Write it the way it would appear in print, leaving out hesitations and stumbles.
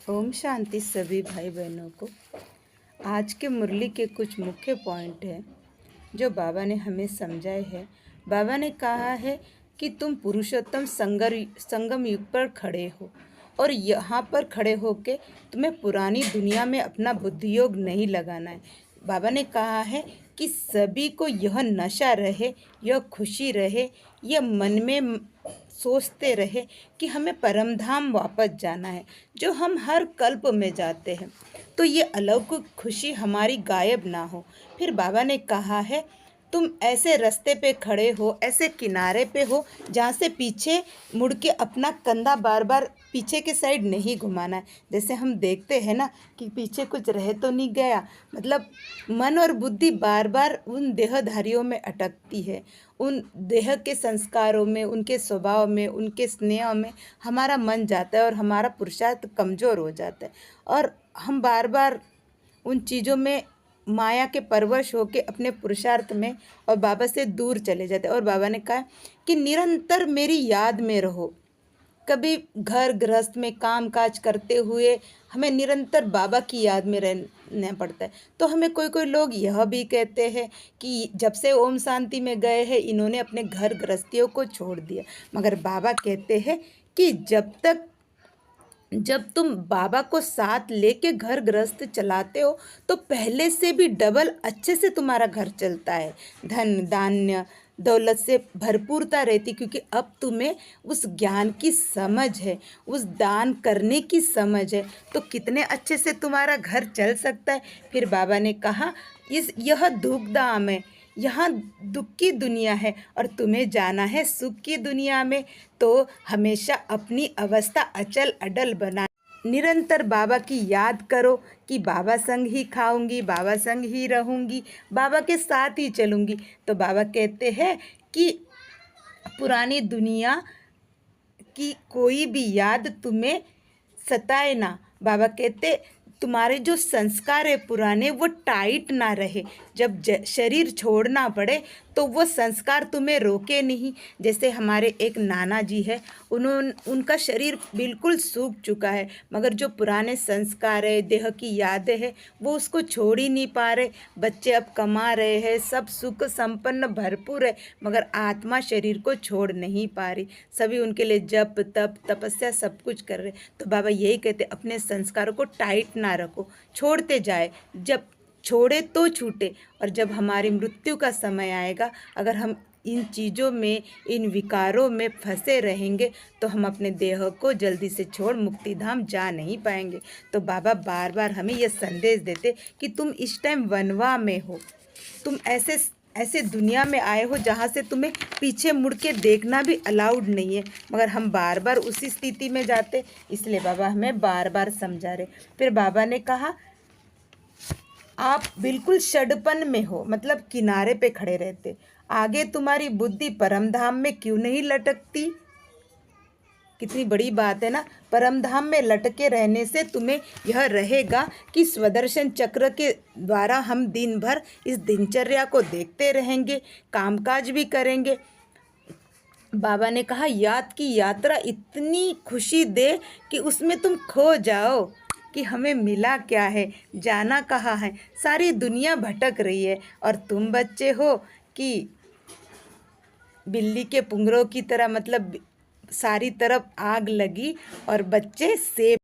ओम शांति सभी भाई बहनों को। आज के मुरली के कुछ मुख्य पॉइंट हैं जो बाबा ने हमें समझाए हैं। बाबा ने कहा है कि तुम पुरुषोत्तम संगम युग पर खड़े हो और यहाँ पर खड़े होके तुम्हें पुरानी दुनिया में अपना बुद्धि योग नहीं लगाना है। बाबा ने कहा है कि सभी को यह नशा रहे, यह खुशी रहे, यह मन में सोचते रहे कि हमें परमधाम वापस जाना है, जो हम हर कल्प में जाते हैं। तो ये अलौकिक खुशी हमारी गायब ना हो। फिर बाबा ने कहा है तुम ऐसे रास्ते पे खड़े हो, ऐसे किनारे पे हो जहाँ से पीछे मुड़ के अपना कंधा बार बार पीछे के साइड नहीं घुमाना है। जैसे हम देखते हैं ना कि पीछे कुछ रह तो नहीं गया, मतलब मन और बुद्धि बार बार उन देहधारियों में अटकती है, उन देह के संस्कारों में, उनके स्वभाव में, उनके स्नेह में हमारा मन जाता है और हमारा पुरुषार्थ कमज़ोर हो जाता है और हम बार बार उन चीज़ों में माया के परवश होके अपने पुरुषार्थ में और बाबा से दूर चले जाते हैं। और बाबा ने कहा कि निरंतर मेरी याद में रहो। कभी घर गृहस्थ में काम काज करते हुए हमें निरंतर बाबा की याद में रहना पड़ता है। तो हमें कोई कोई लोग यह भी कहते हैं कि जब से ओम शांति में गए हैं इन्होंने अपने घर गृहस्थियों को छोड़ दिया, मगर बाबा कहते हैं कि जब तुम बाबा को साथ लेके घर गृहस्थ चलाते हो तो पहले से भी डबल अच्छे से तुम्हारा घर चलता है, धन धान्य दौलत से भरपूरता रहती, क्योंकि अब तुम्हें उस ज्ञान की समझ है, उस दान करने की समझ है, तो कितने अच्छे से तुम्हारा घर चल सकता है। फिर बाबा ने कहा यह दुखधाम है, यहाँ दुख की दुनिया है और तुम्हें जाना है सुख की दुनिया में। तो हमेशा अपनी अवस्था अचल अडल बना, निरंतर बाबा की याद करो कि बाबा संग ही खाऊंगी, बाबा संग ही रहूंगी, बाबा के साथ ही चलूंगी। तो बाबा कहते हैं कि पुरानी दुनिया की कोई भी याद तुम्हें सताए ना। बाबा कहते तुम्हारे जो संस्कार है पुराने वो टाइट ना रहे, जब शरीर छोड़ना पड़े तो वो संस्कार तुम्हें रोके नहीं। जैसे हमारे एक नाना जी है, उनका शरीर बिल्कुल सूख चुका है, मगर जो पुराने संस्कार है, देह की यादें है, वो उसको छोड़ ही नहीं पा रहे। बच्चे अब कमा रहे हैं, सब सुख संपन्न भरपूर है, मगर आत्मा शरीर को छोड़ नहीं पा रही। सभी उनके लिए जप तप तपस्या सब कुछ कर रहे। तो बाबा यही कहते अपने संस्कारों को टाइट ना रखो, छोड़ते जाए, जब छोड़े तो छूटे। और जब हमारी मृत्यु का समय आएगा, अगर हम इन चीज़ों में, इन विकारों में फंसे रहेंगे तो हम अपने देह को जल्दी से छोड़ मुक्ति धाम जा नहीं पाएंगे। तो बाबा बार बार हमें यह संदेश देते कि तुम इस टाइम वनवा में हो, तुम ऐसे दुनिया में आए हो जहाँ से तुम्हें पीछे मुड़ के देखना भी अलाउड नहीं है, मगर हम बार बार उसी स्थिति में जाते। इसलिए बाबा हमें बार बार समझा रहे। फिर बाबा ने कहा आप बिल्कुल षडपन में हो, मतलब किनारे पे खड़े रहते, आगे तुम्हारी बुद्धि परमधाम में क्यों नहीं लटकती। कितनी बड़ी बात है ना। परमधाम में लटके रहने से तुम्हें यह रहेगा कि स्वदर्शन चक्र के द्वारा हम दिन भर इस दिनचर्या को देखते रहेंगे, कामकाज भी करेंगे। बाबा ने कहा याद की यात्रा इतनी खुशी दे कि उसमें तुम खो जाओ कि हमें मिला क्या है, जाना कहाँ है। सारी दुनिया भटक रही है और तुम बच्चे हो कि बिल्ली के पुंगरों की तरह, मतलब सारी तरफ आग लगी और बच्चे सेब